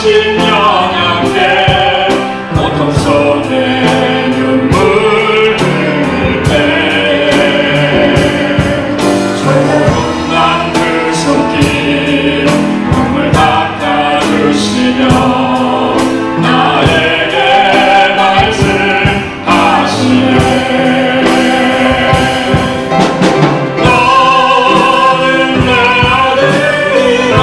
하신 영양제 고통 속에 눈물 흘릴 때 조금만 그 손길 눈물 닦아주시며 나에게 말씀하시네. 너는 내 아들이라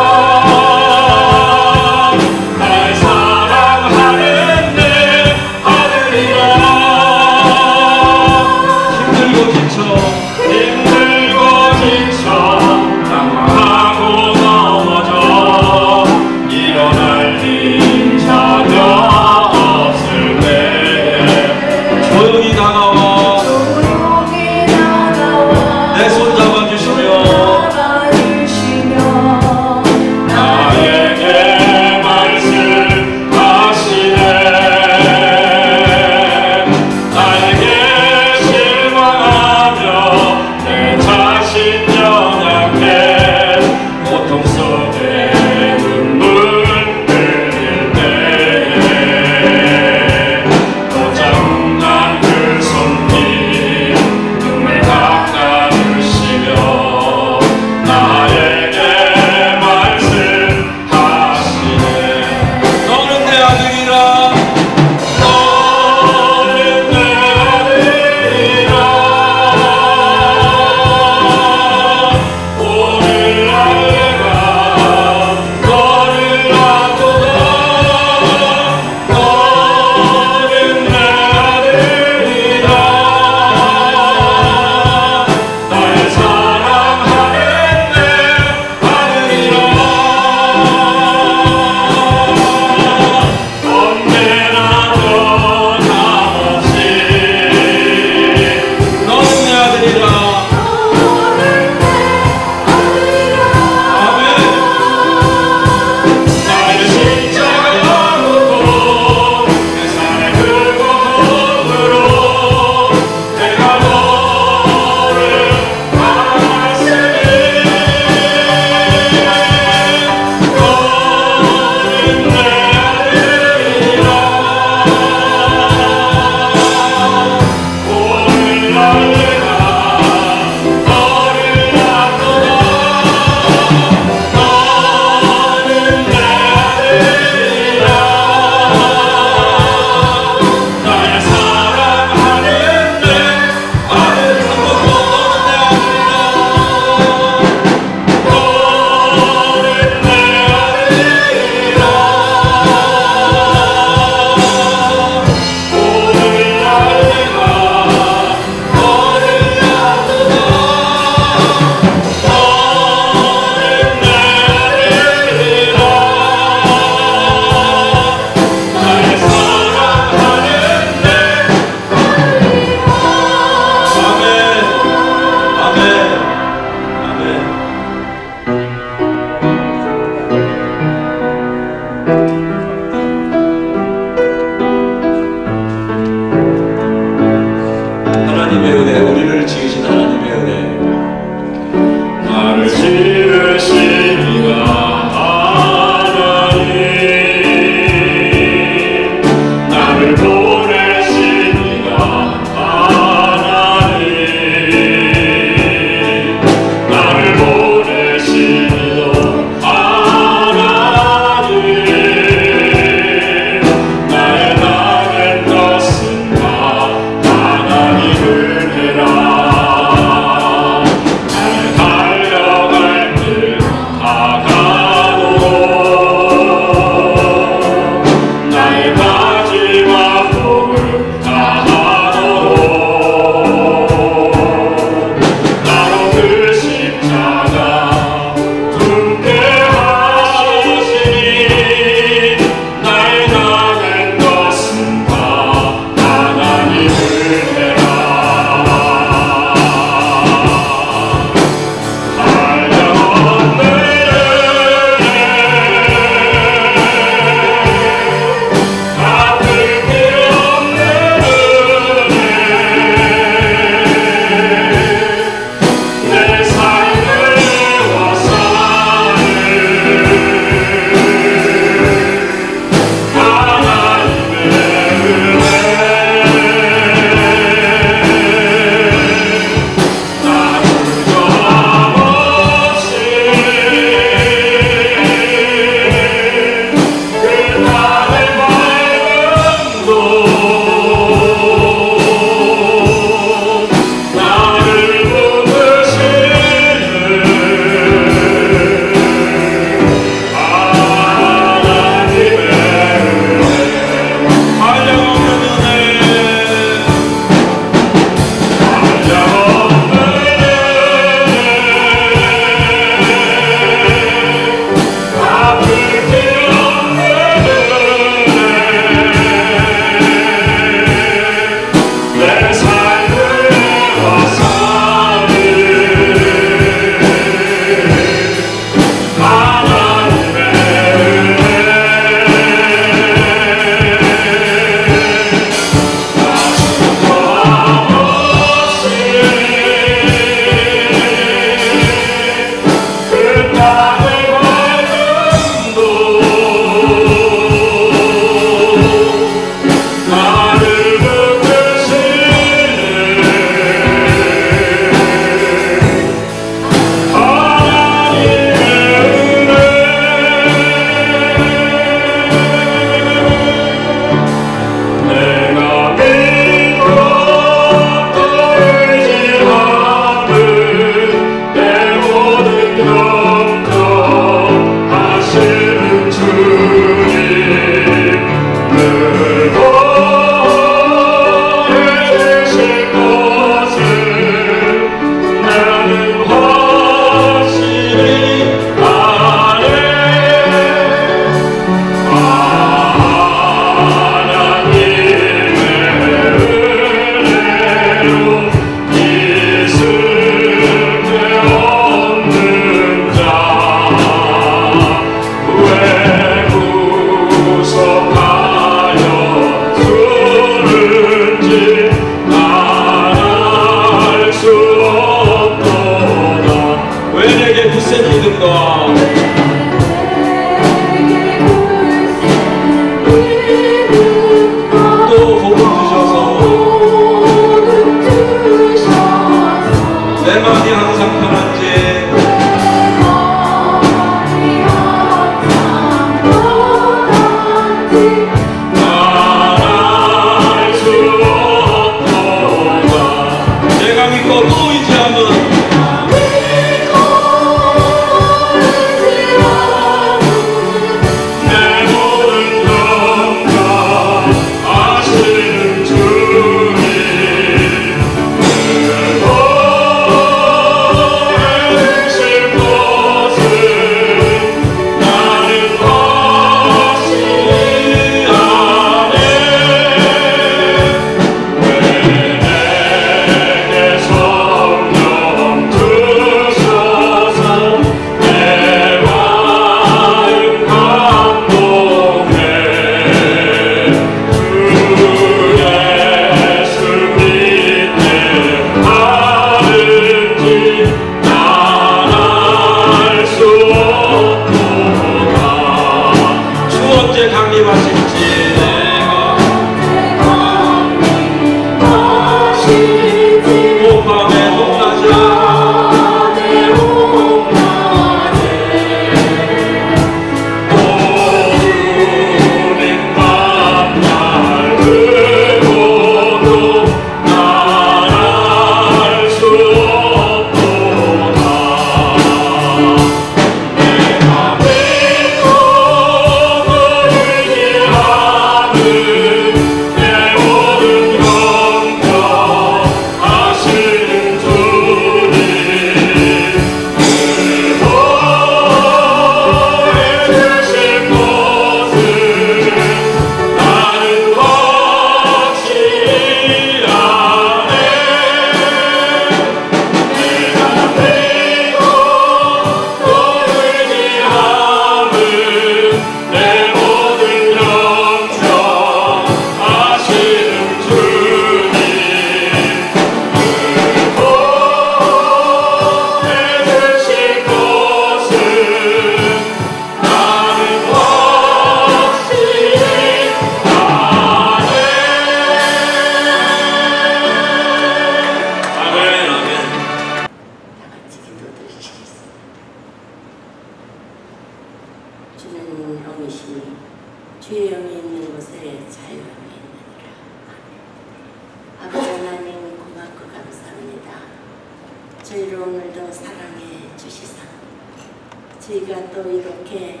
우리가 또 이렇게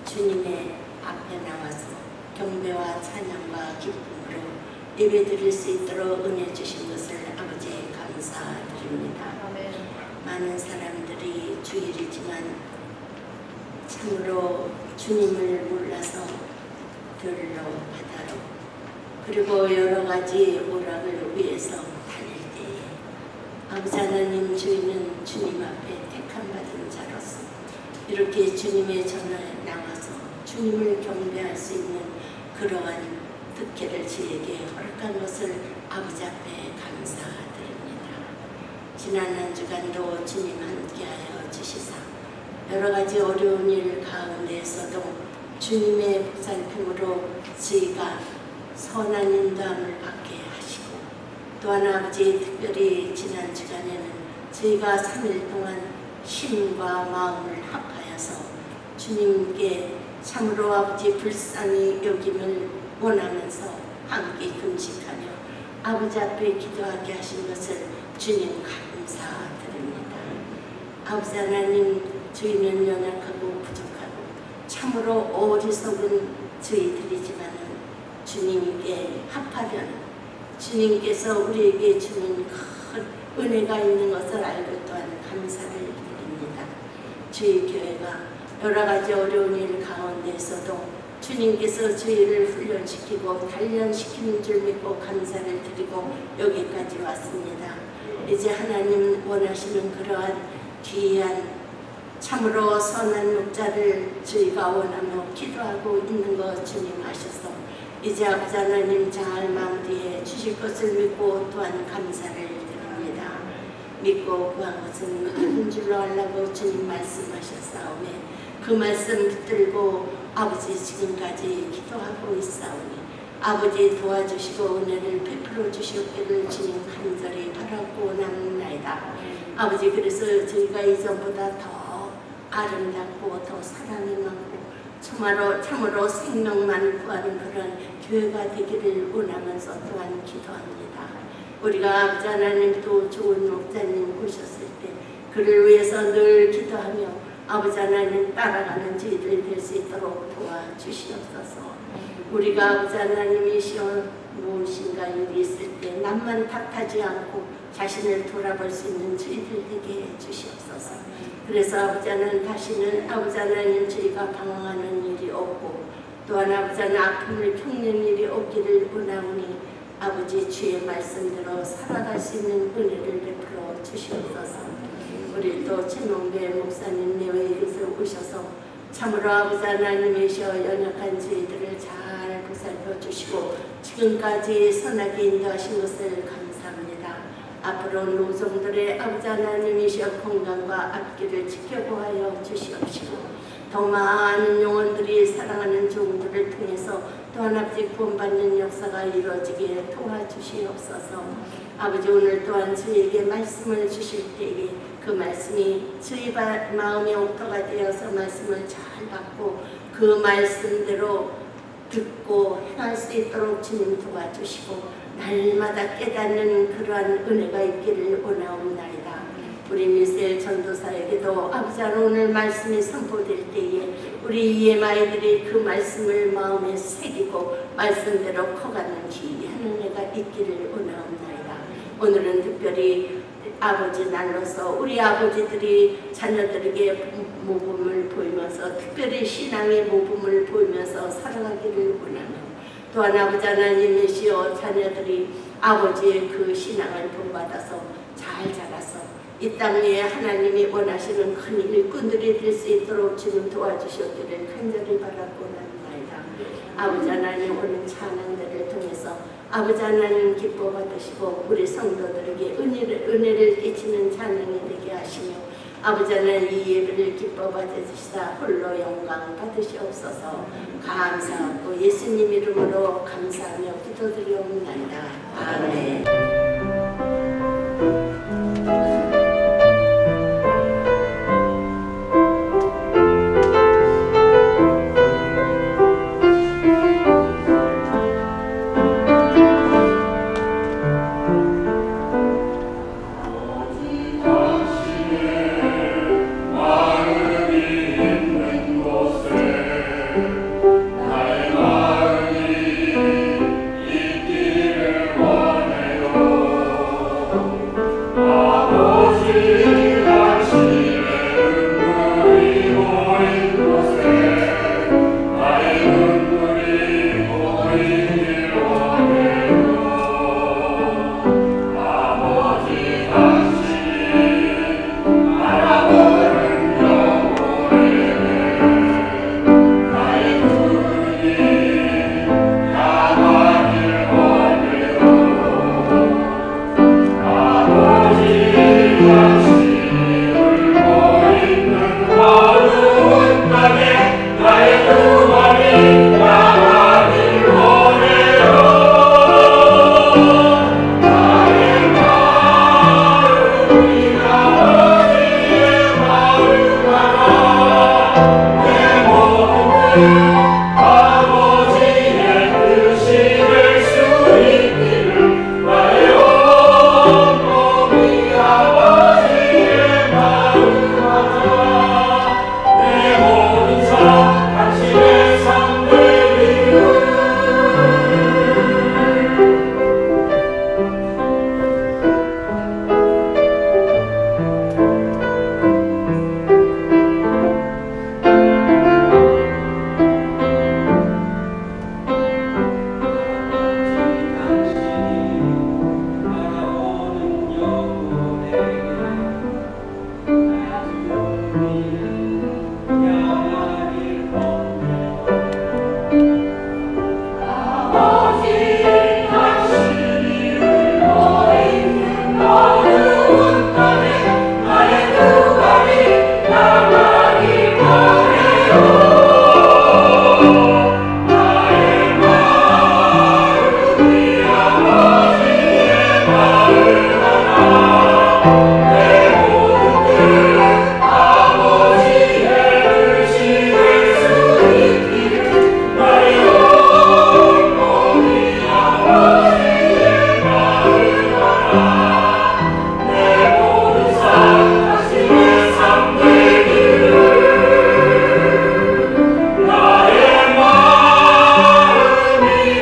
주님의 앞에 나와서 경배와 찬양과 기쁨으로 예배드릴 수 있도록 은혜 주신 것을 아버지에 감사드립니다. 아멘. 많은 사람들이 주일이지만 참으로 주님을 몰라서 들로 바다로 그리고 여러 가지 오락을 위해서 다닐 때에 아버지 하나님 저희는 주님 앞에 택함 받은 자로서 이렇게 주님의 전에 나와서 주님을 경배할 수 있는 그러한 특혜를 저에게 허락한 것을 아버지 앞에 감사드립니다. 지난 한 주간도 주님 함께하여 주시사 여러 가지 어려운 일 가운데에서도 주님의 보살핌으로 저희가 선한 인도함을 받게 하시고 또한 아버지 특별히 지난 주간에는 저희가 3일 동안 힘과 마음을 합하여서 주님께 참으로 아버지 불쌍히 여김을 원하면서 함께 금식하며 아버지 앞에 기도하게 하신 것을 주님 감사드립니다. 아버지 하나님 저희는 연약하고 부족하고 참으로 어리석은 저희들이지만 주님께 합하려는 주님께서 우리에게 주는 큰 은혜가 있는 것을 알고 또한 감사를 드립니다. 저희 교회가 여러 가지 어려운 일 가운데에서도 주님께서 저희를 훈련시키고 단련시키는 줄 믿고 감사를 드리고 여기까지 왔습니다. 이제 하나님 원하시는 그러한 귀한 참으로 선한 목자를 저희가 원하며 기도하고 있는 것 주님 아셔서 이제 아버지 하나님 잘 마무리해 주실 것을 믿고 또한 감사를 드립니다. 믿고 구한 것은 큰 줄로 알라고 주님 말씀하셨사오매 그 말씀 붙들고 아버지 지금까지 기도하고 있사오니 아버지 도와주시고 은혜를 베풀어 주시옵기를 주님 간절히 바라고 원하나이다. 아버지 그래서 저희가 이전보다 더 아름답고 더 사랑이 많고 참으로 생명만 구하는 그런 교회가 되기를 원하면서 또한 기도합니다. 우리가 아버지 하나님 또 좋은 목자님 오셨을 때 그를 위해서 늘 기도하며 아버지 하나님 따라가는 저희들 될 수 있도록 도와주시옵소서. 우리가 아버지 하나님이시여 무엇인가 일이 있을 때 남만 탓하지 않고 자신을 돌아볼 수 있는 저희들 되게 해주시옵소서. 그래서 아버지 하나님 다시는 아버지 하나님 저희가 방황하는 일이 없고 또한 아버지 하나님 아픔을 겪는 일이 없기를 원하오니 아버지 주의 말씀대로 살아갈 수 있는 은혜를 베풀어 주시옵소서. 우리 또 최명배 목사님 내외에서 오셔서 참으로 아버지 하나님이시여 연약한 저희들을 잘 보살펴 주시고 지금까지 선하게 인도하신 것을 감사합니다. 앞으로 노종들의 아버지 하나님이시여 건강과 앞길을 지켜보아여 주시옵시고 더 많은 영혼들이 사랑하는 종들을 통해서 또한 아버지 구원받는 역사가 이루어지게 도와주시옵소서. 아버지 오늘 또한 저희에게 말씀을 주실 때에 그 말씀이 저희 마음의 옥토가 되어서 말씀을 잘 받고 그 말씀대로 듣고 행할 수 있도록 주님 도와주시고 날마다 깨닫는 그러한 은혜가 있기를 원하옵나이다. 우리 미셀 전도사에게도 아버지 오늘 말씀이 선포될 때에 우리 EMI들이 그 말씀을 마음에 새기고 말씀대로 커가는 귀한 은혜가 있기를 원하옵나이다. 오늘은 특별히 아버지 날로서 우리 아버지들이 자녀들에게 모범을 보이면서 특별히 신앙의 모범을 보이면서 살아가기를 원하며 또한 아버지 하나님이시여 자녀들이 아버지의 그 신앙을 본받아서 잘 자라서 이 땅에 하나님이 원하시는 큰 일꾼들이 될 수 있도록 주님 도와주셨기를 간절히 바라고 원합니다. 아버지 하나님 오늘 찬양들을 통해서 아버지 하나님 기뻐 받으시고 우리 성도들에게 은혜를 끼치는 찬양이 되게 하시며 아버지 하나님 이 예배를 기뻐 받으시다 홀로 영광 받으시옵소서. 감사하고 예수님 이름으로 감사하며 기도드리옵나이다. 아멘. 마음이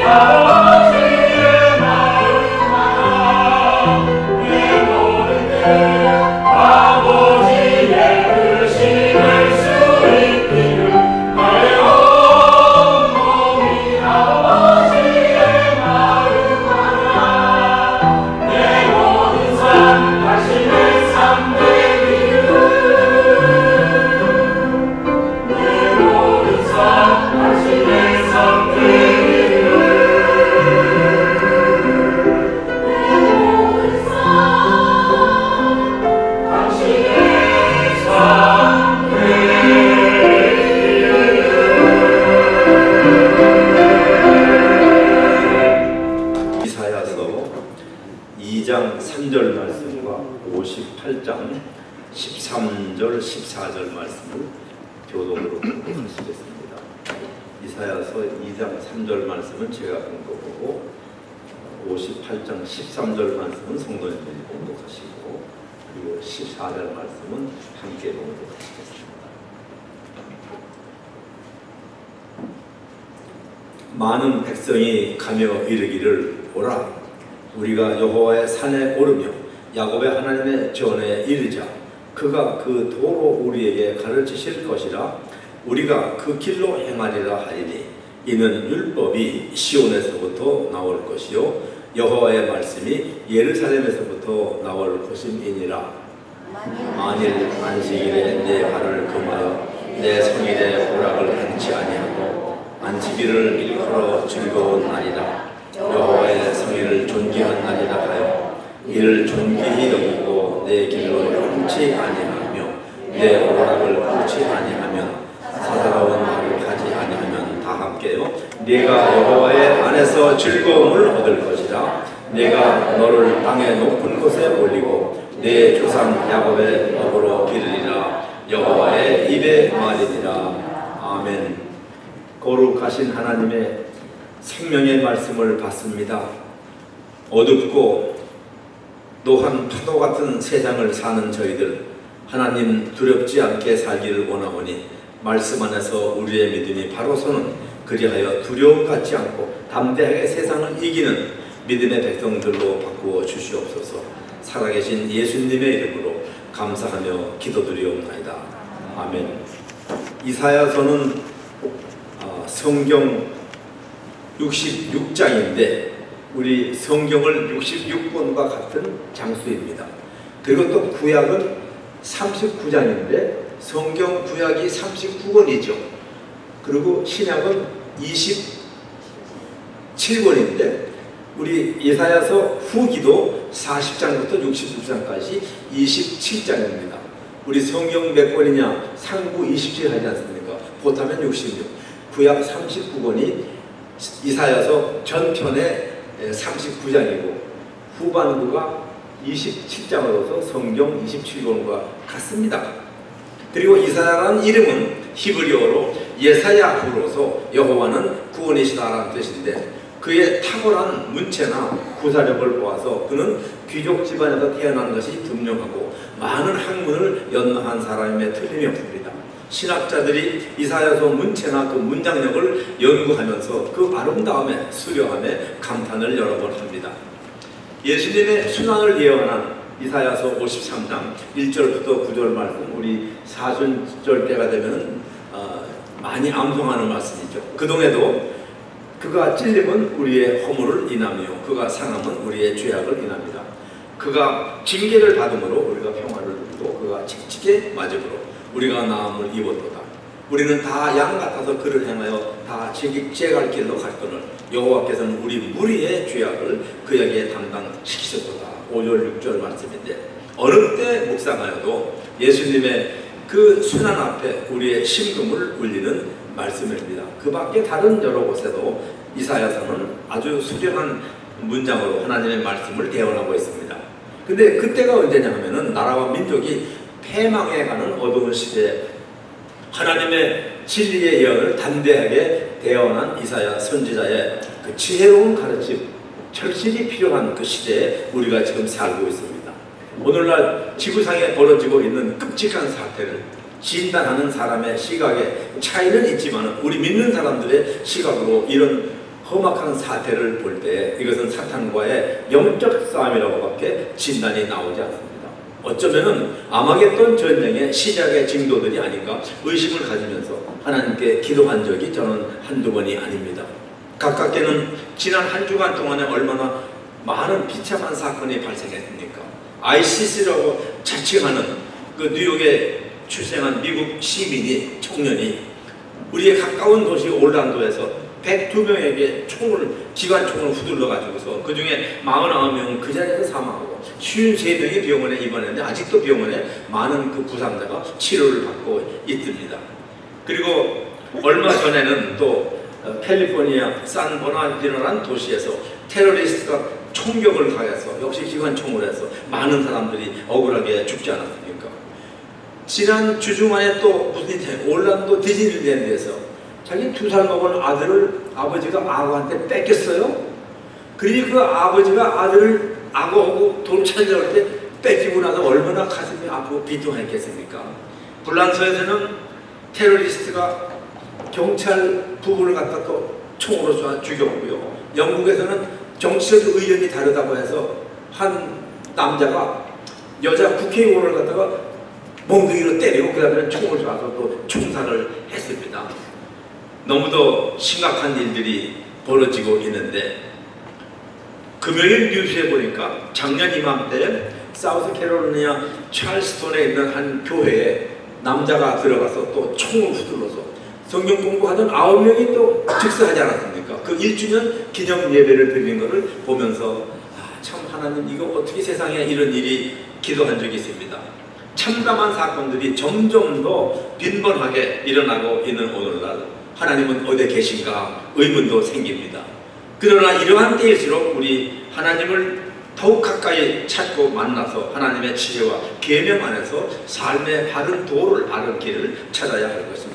아버지의 마음 하나 내 모든 뜻 아버지의 뜻이 될 수 있기를 나의 온몸이 아버지의 마음 하나 내 모든 삶 당신의 삶 되기를 내 모든 삶 당신의 삶 되기를 내 모든 삶 당신의 삶 되기를 이사야서 2장 3절 말씀과 58장 13절 14절 말씀을 교독으로 공독하시겠습니다. 이사야서 2장 3절 말씀은 제가 공독하고 58장 13절 말씀은 성도님들이 공독하시고 그리고 14절 말씀은 함께 공독하시겠습니다. 많은 백성이 가며 이르기를 오라 우리가 여호와의 산에 오르며 야곱의 하나님의 전에 이르자 그가 그 도로 우리에게 가르치실 것이라 우리가 그 길로 행하리라 하리니 이는 율법이 시온에서부터 나올 것이요 여호와의 말씀이 예루살렘에서부터 나올 것임이니라. 만일 안식일에 내 발을 금하여 내 성일에 오락을 행치 아니하고 안식일을 일컬어 즐거운 날이라 여호와의 성일을 존귀한 날이라 하여 이를 존귀히 여기고 내 길로 행치 아니하며 내 오락을 끊지 아니하면 사사로운 말을 하지 아니하면 다 함께요 네가 여호와의 안에서 즐거움을 얻을 것이라 내가 너를 땅의 높은 곳에 올리고 내 조상 야곱의 업으로 기르리라 여호와의 입의 말이니라. 아멘. 거룩하신 하나님의 생명의 말씀을 받습니다. 어둡고 노한 파도 같은 세상을 사는 저희들 하나님 두렵지 않게 살기를 원하오니 말씀 안에서 우리의 믿음이 바로 서는 그리하여 두려움 갖지 않고 담대하게 세상을 이기는 믿음의 백성들로 바꾸어 주시옵소서. 살아계신 예수님의 이름으로 감사하며 기도드리옵나이다. 아멘. 이사야서는 성경 66장인데 우리 성경을 66권과 같은 장수입니다. 그리고 또 구약은 39장인데 성경 구약이 39권이죠. 그리고 신약은 27권인데 우리 예사야서 후기도 40장부터 66장까지 27장입니다. 우리 성경 몇 권이냐? 상부 27 하지 않습니까? 보타면 66. 구약 39권이 이사야서 전편에 39장이고 후반부가 27장으로서 성경 27권과 같습니다. 그리고 이사야라는 이름은 히브리어로 예사야후로서 여호와는 구원이시다라는 뜻인데 그의 탁월한 문체나 구사력을 보아서 그는 귀족 집안에서 태어난 것이 분명하고 많은 학문을 연마한 사람임에 틀림이 없습니다. 신학자들이 이사야서 문체나 그 문장력을 연구하면서 그 아름다움에 수려함에 감탄을 여러 번 합니다. 예수님의 순환을 예언한 이사야서 53장 1절부터 9절 말씀 우리 사순절 때가 되면 많이 암송하는 말씀이죠. 그동에도 그가 찔림은 우리의 허물을 인하며 그가 상함은 우리의 죄악을 인합니다. 그가 징계를 받음으로 우리가 평화를 누리고 그가 책찍에 맞음으로 우리가 나음을 입었도다. 우리는 다 양 같아서 그를 행하여 다 제갈 길로 갔거늘 여호와께서는 우리 무리의 죄악을 그에게 담당시키셨도다. 5절 6절 말씀인데 어느 때 묵상하여도 예수님의 그 순환 앞에 우리의 심금을 울리는 말씀입니다. 그 밖에 다른 여러 곳에도 이사야서는 아주 수려한 문장으로 하나님의 말씀을 대언하고 있습니다. 근데 그때가 언제냐 하면은 나라와 민족이 패망해가는 어두운 시대에 하나님의 진리의 예언을 담대하게 대언한 이사야 선지자의 그 지혜로운 가르침, 철실히 필요한 그 시대에 우리가 지금 살고 있습니다. 오늘날 지구상에 벌어지고 있는 끔찍한 사태를 진단하는 사람의 시각에 차이는 있지만 우리 믿는 사람들의 시각으로 이런 험악한 사태를 볼 때 이것은 사탄과의 영적 싸움이라고밖에 진단이 나오지 않습니다. 어쩌면은 아마겟돈 전쟁의 시작의 징조들이 아닌가 의심을 가지면서 하나님께 기도한 적이 저는 한두 번이 아닙니다. 가깝게는 지난 한 주간 동안에 얼마나 많은 비참한 사건이 발생했습니까? ICC라고 자칭하는 그 뉴욕에 출생한 미국 시민이 청년이 우리의 가까운 도시 올란도에서 102명에게 기관총을 후들러 가지고서 그 중에 49명은 그 자리에서 사망하고 53명이 병원에 입원했는데 아직도 병원에 많은 그 부상자가 치료를 받고 있습니다. 그리고 얼마 전에는 또 캘리포니아 산버나디노라는 도시에서 테러리스트가 총격을 가해서 역시 기관총을 해서 많은 사람들이 억울하게 죽지 않았습니까? 지난 주중에 또 무슨 일이 올란도 디즈니랜드에서 자기 2살 먹은 아들을 아버지가 악어한테 뺏겼어요. 그러니 그 아버지가 아들을 악어하고 돈 찾으려고 할 때 뺏기고 나서 얼마나 가슴이 아프고 비통했겠습니까? 불란서에서는 테러리스트가 경찰 부부를 갖다 또 총으로 쏴 죽였고요. 영국에서는 정치적 의견이 다르다고 해서 한 남자가 여자 국회의원을 갖다가 몽둥이로 때리고 그 다음에 총을 쏴서 또 총살을 했습니다. 너무도 심각한 일들이 벌어지고 있는데 금요일 뉴스에 보니까 작년 이맘때 사우스캐롤라이나 찰스톤에 있는 한 교회에 남자가 들어가서 또 총을 휘둘러서 성경 공부하던 9명이 또 즉사하지 않았습니까? 그 1주년 기념 예배를 드리는 것을 보면서 참 하나님 이거 어떻게 세상에 이런 일이 기도한 적이 있습니다. 참담한 사건들이 점점 더 빈번하게 일어나고 있는 오늘날 하나님은 어디에 계신가 의문도 생깁니다. 그러나 이러한 때일수록 우리 하나님을 더욱 가까이 찾고 만나서 하나님의 지혜와 계명 안에서 삶의 바른 도를 바른 길을 찾아야 할 것입니다.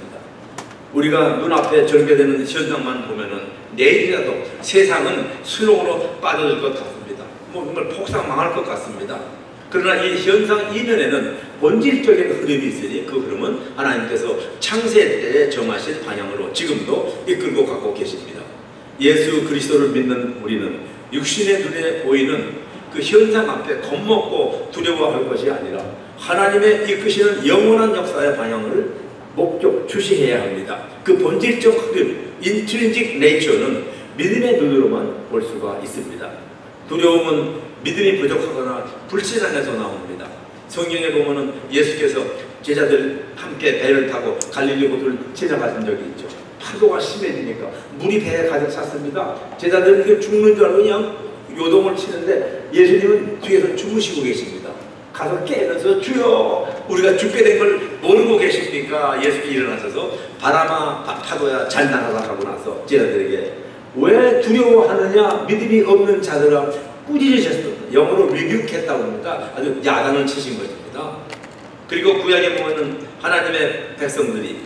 우리가 눈앞에 전개되는 현상만 보면은 내일이라도 세상은 수렁으로 빠져들 것 같습니다. 정말 폭삭 망할 것 같습니다. 그러나 이 현상 이면에는 본질적인 흐름이 있으니 그 흐름은 하나님께서 창세 때에 정하신 방향으로 지금도 이끌고 가고 계십니다. 예수 그리스도를 믿는 우리는 육신의 눈에 보이는 그 현상 앞에 겁먹고 두려워할 것이 아니라 하나님의 이끄시는 영원한 역사의 방향을 목적 주시해야 합니다. 그 본질적 흐름, 인트린직 네이처는 믿음의 눈으로만 볼 수가 있습니다. 두려움은 믿음이 부족하거나 불신앙에서 나옵니다. 성경에 보면은 예수께서 제자들 함께 배를 타고 갈릴리 호수를 지나가신 적이 있죠. 파도가 심해지니까 물이 배에 가득 찼습니다. 제자들은 이게 죽는 줄 알고 그냥 요동을 치는데 예수님은 뒤에서 주무시고 계십니다. 가서 깨면서 주여 우리가 죽게 된 걸 모르고 계십니까? 예수님이 일어나셔서 바람아 파도야 잘 나가라 하고 나서 제자들에게 왜 두려워하느냐 믿음이 없는 자들아 꾸짖으셨습니다. 영어로 rebuke했다고 합니다. 아주 야단을 치신 것입니다. 그리고 구약에 보면은 하나님의 백성들이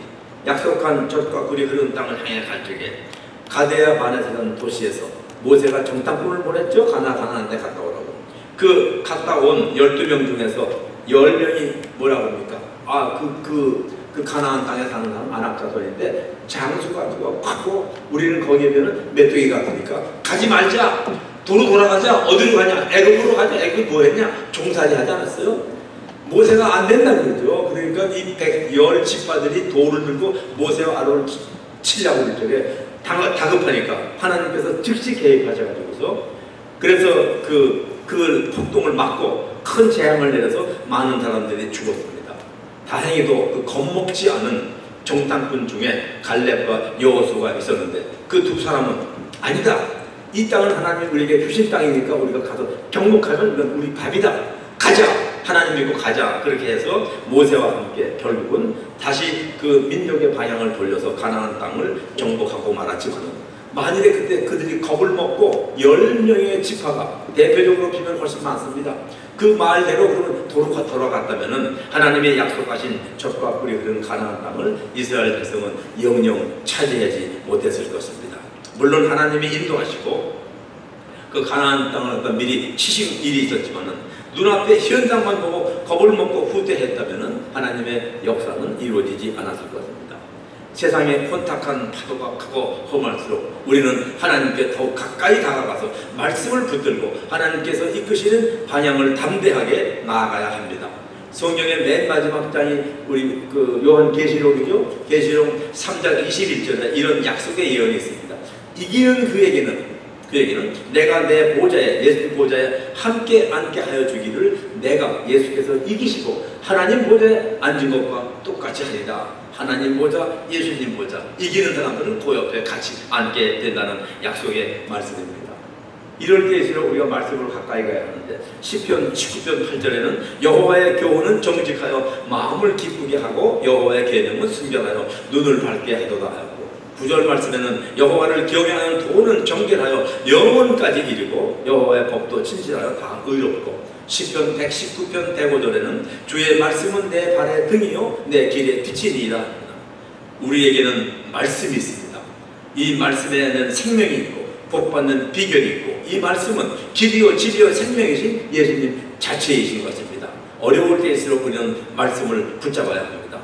약속한 젖과 꿀이 흐르는 땅을 향해 갈 적에 가데아 바네라는 도시에서 모세가 정탐꾼을 보냈죠. 가나안 데 갔다 오라고. 그 갔다 온 12명 중에서 10명이 뭐라고 합니까? 그 가나안 땅에 사는 사람 아낙자손인데 장수가 누가 하고 우리는 거기에 비하면 메뚜기 같으니까 가지 말자. 도로 돌아가자. 어디로 가냐? 애굽으로 가자. 애굽이 뭐 했냐? 종살이 하지 않았어요? 모세가 안 된다는 거죠. 그러니까 이 110지파들이 돌을 들고 모세와 아론을 치려고 할 적에 다급하니까 하나님께서 즉시 개입하셔가지고서 그래서 그 폭동을 막고 큰 재앙을 내려서 많은 사람들이 죽었습니다. 다행히도 그 겁먹지 않은 정탐꾼 중에 갈렙과 여호수아가 있었는데 그 두 사람은 아니다. 이 땅은 하나님이 우리에게 주신 땅이니까 우리가 가서 경목하면 이건 우리 밥이다. 가자. 하나님 믿고 가자. 그렇게 해서 모세와 함께 결국은 다시 그 민족의 방향을 돌려서 가나안 땅을 정복하고 말았지만 만일에 그때 그들이 겁을 먹고 10명의 지파가 대표적으로 비면 훨씬 많습니다. 그 말대로 그러면 돌아갔다면 하나님의 약속하신 젖과 꿀이 흐르는 가나안 땅을 이스라엘 백성은 영영 차지하지 못했을 것입니다. 물론 하나님이 인도하시고 그 가나안 땅을 미리 치신 일이 있었지만은 눈앞에 현상만 보고 겁을 먹고 후퇴했다면 하나님의 역사는 이루어지지 않았을 것입니다. 세상의 혼탁한 파도가 크고 험할수록 우리는 하나님께 더욱 가까이 다가가서 말씀을 붙들고 하나님께서 이끄시는 방향을 담대하게 나아가야 합니다. 성경의 맨 마지막 장이 우리 요한 계시록이죠. 계시록 3장 21절에 이런 약속의 예언이 있습니다. 이기는 그에게는 내가 내 보좌에, 예수님 보좌에 함께 앉게 하여 주기를 내가 예수께서 이기시고 하나님 보좌에 앉은 것과 똑같이 하리라. 하나님 보좌, 예수님 보좌, 이기는 사람들은 그 옆에 같이 앉게 된다는 약속의 말씀입니다. 이럴 때일수록 우리가 말씀으로 가까이 가야 하는데 시편 19편 8절에는 여호와의 교훈은 정직하여 마음을 기쁘게 하고 여호와의 계명은 순결하여 눈을 밝게 하도다 하고 9절 말씀에는 여호와를 경외하는 도는 정결하여 영원까지 이르고 여호와의 법도 진실하여 다 의롭고 시편 119편 105절에는 주의 말씀은 내 발의 등이요 내 길의 빛이니이다. 우리에게는 말씀이 있습니다. 이 말씀에는 생명이 있고 복받는 비결이 있고 이 말씀은 길이요 진리요 생명이신 예수님 자체이신 것입니다. 어려울 때일수록 우리는 말씀을 붙잡아야 합니다.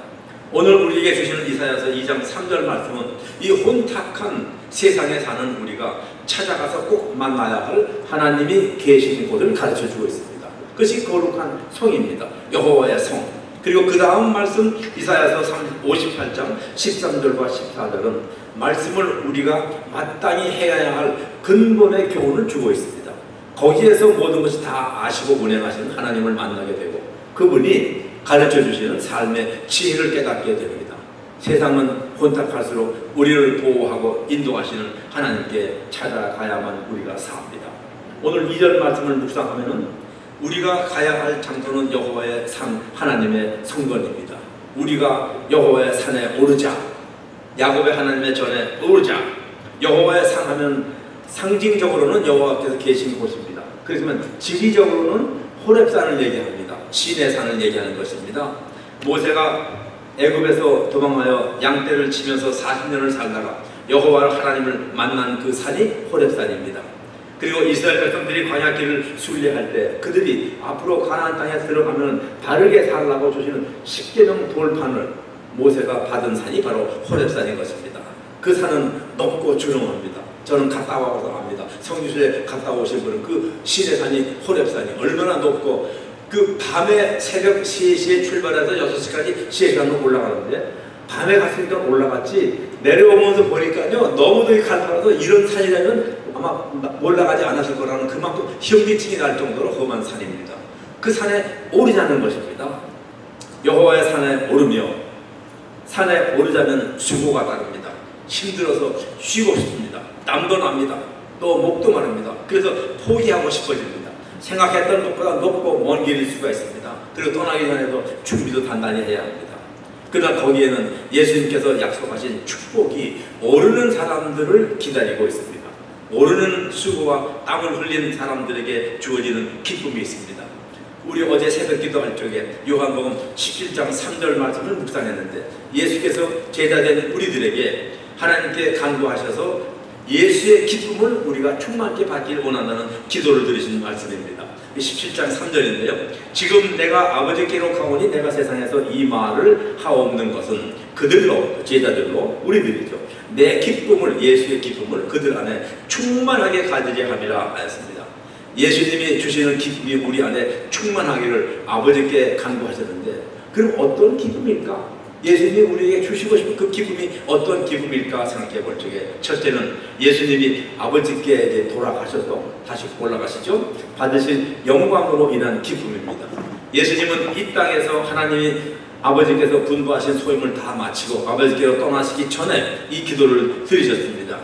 오늘 우리에게 주시는 이사야서 2장 3절 말씀은 이 혼탁한 세상에 사는 우리가 찾아가서 꼭 만나야 할 하나님이 계신 곳을 가르쳐주고 있습니다. 그것이 거룩한 성입니다. 여호와의 성. 그리고 그 다음 말씀 이사야서 58장 13절과 14절은 말씀을 우리가 마땅히 해야 할 근본의 교훈을 주고 있습니다. 거기에서 모든 것이 다 아시고 운행하시는 하나님을 만나게 되고 그분이 가르쳐 주시는 삶의 지혜를 깨닫게 됩니다. 세상은 혼탁할수록 우리를 보호하고 인도하시는 하나님께 찾아가야만 우리가 삽니다. 오늘 2절 말씀을 묵상하면은 우리가 가야 할 장소는 여호와의 산 하나님의 성전입니다. 우리가 여호와의 산에 오르자, 야곱의 하나님의 전에 오르자. 여호와의 산 하면 상징적으로는 여호와께서 계신 곳입니다. 그렇지만 지리적으로는 호렙산을 얘기합니다. 신의 산을 얘기하는 것입니다. 모세가 애굽에서 도망하여 양떼를 치면서 40년을 살다가 여호와 하나님을 만난 그 산이 호렙산입니다. 그리고 이스라엘 백성들이 광야길을 순례할 때 그들이 앞으로 가나안 땅에 들어가면 바르게 살라고 주시는 10계명 돌판을 모세가 받은 산이 바로 호렙산인 것입니다. 그 산은 높고 주렁합니다. 저는 갔다 와서 압니다. 성지순례 갔다 오신 분은 그 신의 산이 호렙산이 얼마나 높고 그 밤에 새벽 3시에 출발해서 6시까지 3시간으로 올라가는데 밤에 갔으니까 올라갔지 내려오면서 보니까요 너무도 가파라서 이런 산이라면 아마 올라가지 않았을 거라는 그만큼 현기증이 날 정도로 험한 산입니다. 그 산에 오르자는 것입니다. 여호와의 산에 오르며 산에 오르자면 수고가 따릅니다. 힘들어서 쉬고 싶습니다. 땀도 납니다. 또 목도 마릅니다. 그래서 포기하고 싶어집니다. 생각했던 것보다 높고 먼 길일 수가 있습니다. 그리고 떠나기 전에도 준비도 단단히 해야 합니다. 그러나 거기에는 예수님께서 약속하신 축복이 오르는 사람들을 기다리고 있습니다. 오르는 수고와 땀을 흘린 사람들에게 주어지는 기쁨이 있습니다. 우리 어제 새벽 기도할 적에 요한복음 17장 3절 말씀을 묵상했는데 예수께서 제자된 우리들에게 하나님께 간구하셔서 예수의 기쁨을 우리가 충만케 받기를 원한다는 기도를 드리신 말씀입니다. 17장 3절인데요. 지금 내가 아버지께로 가오니 내가 세상에서 이 말을 하옵는 것은 그들로, 제자들로 우리들이죠. 내 기쁨을, 예수의 기쁨을 그들 안에 충만하게 가지게 함이라 하였습니다. 예수님이 주시는 기쁨이 우리 안에 충만하기를 아버지께 간구하셨는데 그럼 어떤 기쁨일까? 예수님이 우리에게 주시고 싶은 그 기쁨이 어떤 기쁨일까 생각해 볼 적에 첫째는 예수님이 아버지께 이제 돌아가셔서 다시 올라가시죠. 받으신 영광으로 인한 기쁨입니다. 예수님은 이 땅에서 하나님이 아버지께서 분부하신 소임을 다 마치고 아버지께로 떠나시기 전에 이 기도를 드리셨습니다.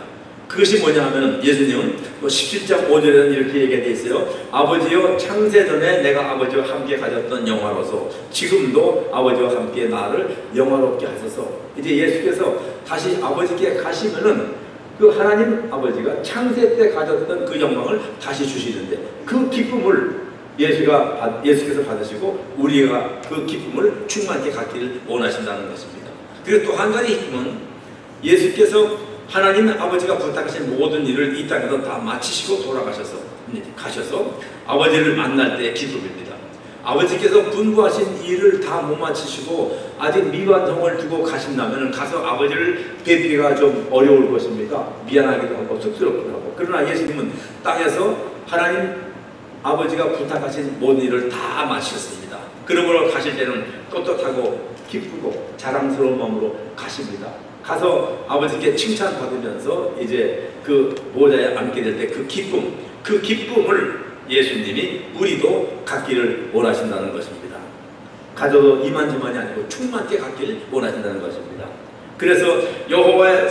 그것이 뭐냐 하면 예수님은 17장 5절에는 이렇게 얘기되어 있어요. 아버지여 창세전에 내가 아버지와 함께 가졌던 영화로서 지금도 아버지와 함께 나를 영화롭게 하소서. 이제 예수께서 다시 아버지께 가시면은 그 하나님 아버지가 창세 때 가졌던 그 영광을 다시 주시는데 그 기쁨을 예수께서 받으시고 우리가 그 기쁨을 충만히 갖기를 원하신다는 것입니다. 그리고 또 한 가지 기쁨은 예수께서 하나님 아버지가 부탁하신 모든 일을 이 땅에서 다 마치시고 가셔서 아버지를 만날 때의 기쁨입니다. 아버지께서 분부하신 일을 다 못 마치시고 아직 미완성을 두고 가신다면 가서 아버지를 뵙기가 좀 어려울 것입니다. 미안하기도 하고 쑥스럽기도 하고. 그러나 예수님은 땅에서 하나님 아버지가 부탁하신 모든 일을 다 마치셨습니다. 그러므로 가실 때는 떳떳하고 기쁘고 자랑스러운 마음으로 가십니다. 가서 아버지께 칭찬받으면서 이제 그 보좌에 앉게 될 때 그 기쁨을 예수님이 우리도 갖기를 원하신다는 것입니다. 가져도 이만저만이 아니고 충만케 갖기를 원하신다는 것입니다. 그래서 여호와의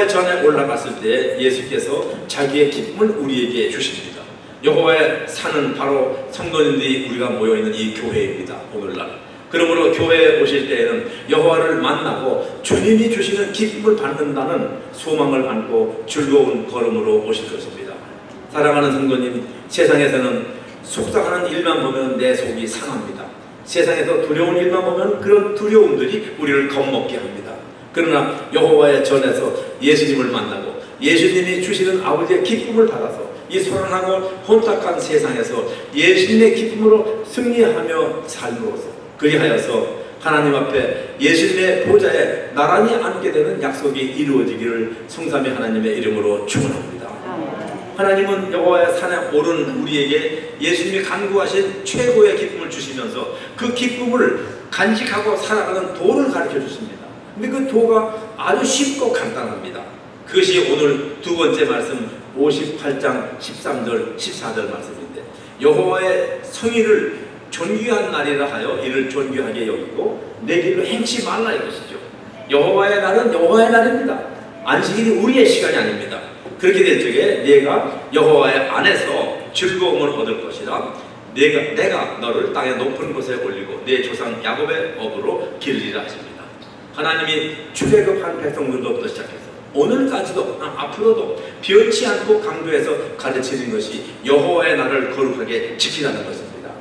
전에 올라갔을 때 예수께서 자기의 기쁨을 우리에게 주십니다. 여호와의 산은 바로 성도님들이 우리가 모여있는 이 교회입니다. 오늘날. 그러므로 교회에 오실 때에는 여호와를 만나고 주님이 주시는 기쁨을 받는다는 소망을 안고 즐거운 걸음으로 오실 것입니다. 사랑하는 성도님, 세상에서는 속상하는 일만 보면 내 속이 상합니다. 세상에서 두려운 일만 보면 그런 두려움들이 우리를 겁먹게 합니다. 그러나 여호와의 전에서 예수님을 만나고 예수님이 주시는 아버지의 기쁨을 받아서 이 소란하고 혼탁한 세상에서 예수님의 기쁨으로 승리하며 삶으로서 그리하여서 하나님 앞에 예수님의 보좌에 나란히 앉게 되는 약속이 이루어지기를 성삼위 하나님의 이름으로 축원합니다. 하나님은 여호와의 산에 오른 우리에게 예수님이 간구하신 최고의 기쁨을 주시면서 그 기쁨을 간직하고 살아가는 도를 가르쳐 주십니다. 근데 그 도가 아주 쉽고 간단합니다. 그것이 오늘 두 번째 말씀 58장 13절 14절 말씀인데 여호와의 성의를 존귀한 날이라 하여 이를 존귀하게 여기고 내 길로 행치 말라 이것이죠. 여호와의 날은 여호와의 날입니다. 안식일이 우리의 시간이 아닙니다. 그렇게 될 적에 내가 여호와의 안에서 즐거움을 얻을 것이라. 내가 너를 땅의 높은 곳에 올리고 내 조상 야곱의 업으로 기르리라 하십니다. 하나님이 출애굽한 백성들로부터 시작해서 오늘까지도 앞으로도 변치 않고 강조해서 가르치는 것이 여호와의 날을 거룩하게 지키라는 것입니다.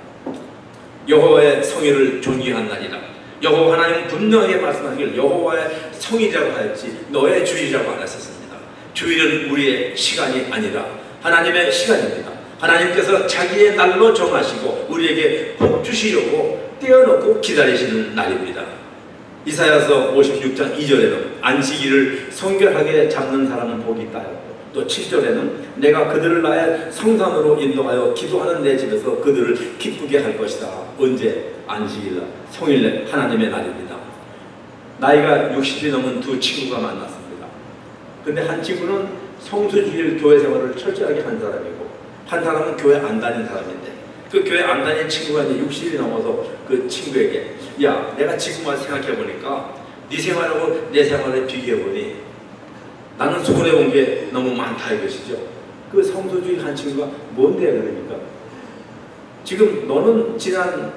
여호와의 성의를 존귀한 날이라. 여호와 하나님은 분명하게 말씀하시길 여호와의 성의라고 하였지 너의 주일이라고 안 하셨습니다. 주일은 우리의 시간이 아니라 하나님의 시간입니다. 하나님께서 자기의 날로 정하시고 우리에게 복 주시려고 떼어놓고 기다리시는 날입니다. 이사야서 56장 2절에는 안식일을 성결하게 잡는 사람은 복이 있다 하였고 또 7절에는 내가 그들을 나의 성산으로 인도하여 기도하는 내 집에서 그들을 기쁘게 할 것이다. 언제? 안식일날, 성일날, 하나님의 날입니다. 나이가 60이 넘은 두 친구가 만났습니다. 근데 한 친구는 성수주일 교회 생활을 철저하게 한 사람이고 한 사람은 교회 안 다닌 사람인데 그 교회 안 다닌 친구가 이제 60이 넘어서 그 친구에게 야 내가 지금 와서 생각해보니까 네 생활하고 내 생활을 비교해보니 나는 손해본 게 너무 많다 이것이죠. 그 성수주일 한 친구가 뭔데 그러니까 지금 너는 지난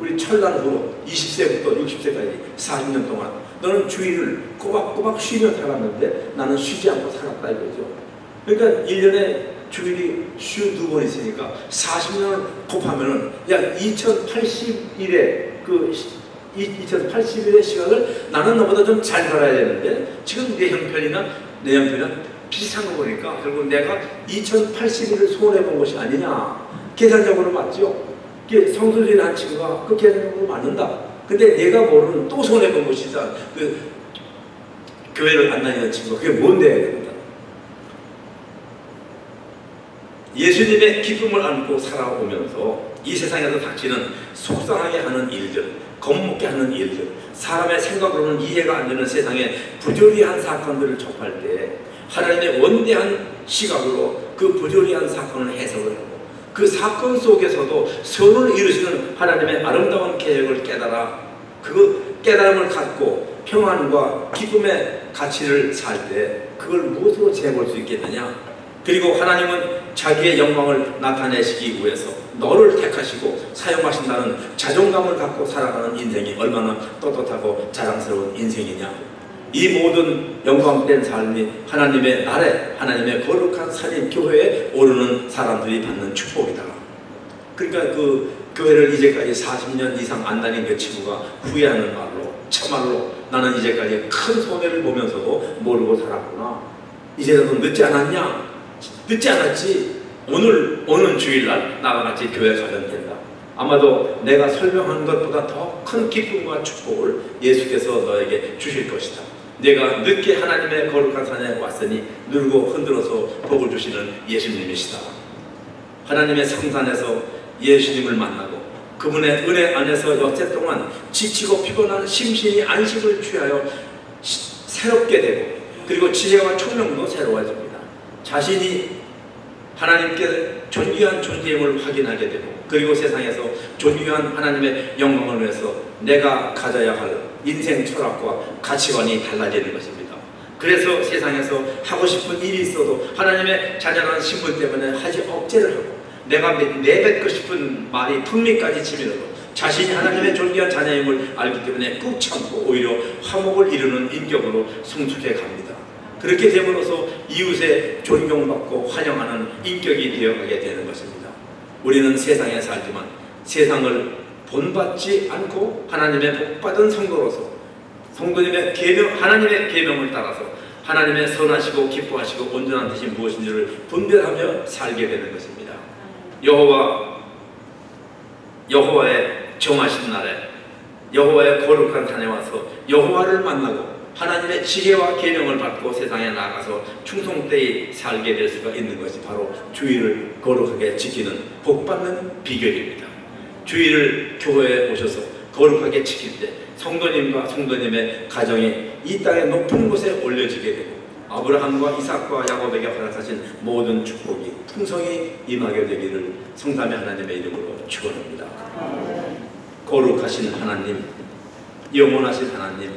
우리 철난 후로 20세부터 60세까지 40년 동안 너는 주일을 꼬박꼬박 쉬며 살았는데 나는 쉬지 않고 살았다 이거죠. 그러니까 1년에 주일이 52번 있으니까 40년을 곱하면은 약 2080일의 그 2080일의 시간을 나는 너보다 좀 잘 살아야 되는데 지금 내 형편이나 내 형편은 비슷한 거 보니까 결국 내가 2080일을 손해본 것이 아니냐. 계산적으로 맞죠. 성수주일 한 친구가 그 계산적으로 맞는다. 근데 내가 모르는 또 손해본 것이다. 그 교회를 안 다니는 친구가 그게 뭔데? 예수님의 기쁨을 안고 살아오면서 이 세상에서 닥치는 속상하게 하는 일들, 겁먹게 하는 일들, 사람의 생각으로는 이해가 안 되는 세상의 부조리한 사건들을 접할 때 하나님의 원대한 시각으로 그 부조리한 사건을 해석을 하고 그 사건 속에서도 선을 이루시는 하나님의 아름다운 계획을 깨달아 그 깨달음을 갖고 평안과 기쁨의 가치를 살 때 그걸 무엇으로 재볼 수 있겠느냐. 그리고 하나님은 자기의 영광을 나타내시기 위해서 너를 택하시고 사용하신다는 자존감을 갖고 살아가는 인생이 얼마나 떳떳하고 자랑스러운 인생이냐. 이 모든 영광된 삶이 하나님의 나라에 하나님의 거룩한 살인 교회에 오르는 사람들이 받는 축복이다. 그러니까 그 교회를 이제까지 40년 이상 안 다닌 그 친구가 후회하는 말로 참말로 나는 이제까지 큰 손해를 보면서도 모르고 살았구나. 이제라도 늦지 않았냐? 늦지 않았지. 오늘 오는 주일날 나와 같이 교회 가면 된다. 아마도 내가 설명한 것보다 더 큰 기쁨과 축복을 예수께서 너에게 주실 것이다. 내가 늦게 하나님의 거룩한 산에 왔으니 누르고 흔들어서 복을 주시는 예수님이시다. 하나님의 성산에서 예수님을 만나고 그분의 은혜 안에서 여태 동안 지치고 피곤한 심신이 안식을 취하여 새롭게 되고, 그리고 지혜와 총명도 새로워집니다. 자신이 하나님께 존귀한 존재임을 확인하게 되고, 그리고 세상에서 존귀한 하나님의 영광을 위해서 내가 가져야 할 인생 철학과 가치관이 달라지는 것입니다. 그래서 세상에서 하고 싶은 일이 있어도 하나님의 자녀라는 신분 때문에 하지 억제를 하고, 내가 내뱉고 싶은 말이 턱밑까지 치밀어도 자신이 하나님의 존귀한 자녀임을 알기 때문에 꾹 참고 오히려 화목을 이루는 인격으로 성숙해 갑니다. 그렇게 됨으로써 이웃의 존경받고 환영하는 인격이 되어가게 되는 것입니다. 우리는 세상에 살지만 세상을 본받지 않고 하나님의 복받은 성도로서 성도님의 계명, 하나님의 계명을 따라서 하나님의 선하시고 기뻐하시고 온전한 뜻이 무엇인지를 분별하며 살게 되는 것입니다. 여호와의 정하신 날에 여호와의 거룩한 산에 와서 여호와를 만나고 하나님의 지혜와 계명을 받고 세상에 나가서 충성되이 살게 될 수가 있는 것이 바로 주일을 거룩하게 지키는 복받는 비결입니다. 주일을 교회에 오셔서 거룩하게 지킬 때 성도님과 성도님의 가정이 이 땅의 높은 곳에 올려지게 되고 아브라함과 이삭과 야곱에게 허락하신 모든 축복이 풍성히 임하게 되기를 성삼위 하나님의 이름으로 축원합니다. 거룩하신 하나님, 영원하신 하나님,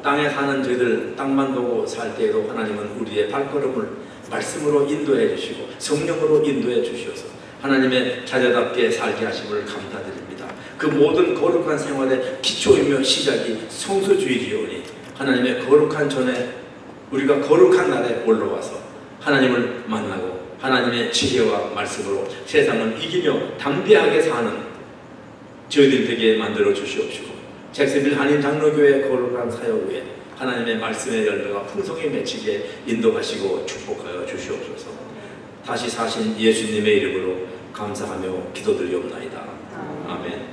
땅에 사는 저희들 땅만 보고 살 때에도 하나님은 우리의 발걸음을 말씀으로 인도해 주시고 성령으로 인도해 주셔서 하나님의 자녀답게 살게 하심을 감사드립니다. 그 모든 거룩한 생활의 기초이며 시작이 성수주일이오니 하나님의 거룩한 전에 우리가 거룩한 날에 올라와서 하나님을 만나고 하나님의 지혜와 말씀으로 세상을 이기며 담대하게 사는 저희들 되게 만들어 주시옵시고 잭슨빌 한인장로교회 거룩한 사역 위에 하나님의 말씀의 열매가 풍성히 맺히게 인도하시고 축복하여 주시옵소서. 다시 사신 예수님의 이름으로 감사하며 기도드리옵나이다. 아멘.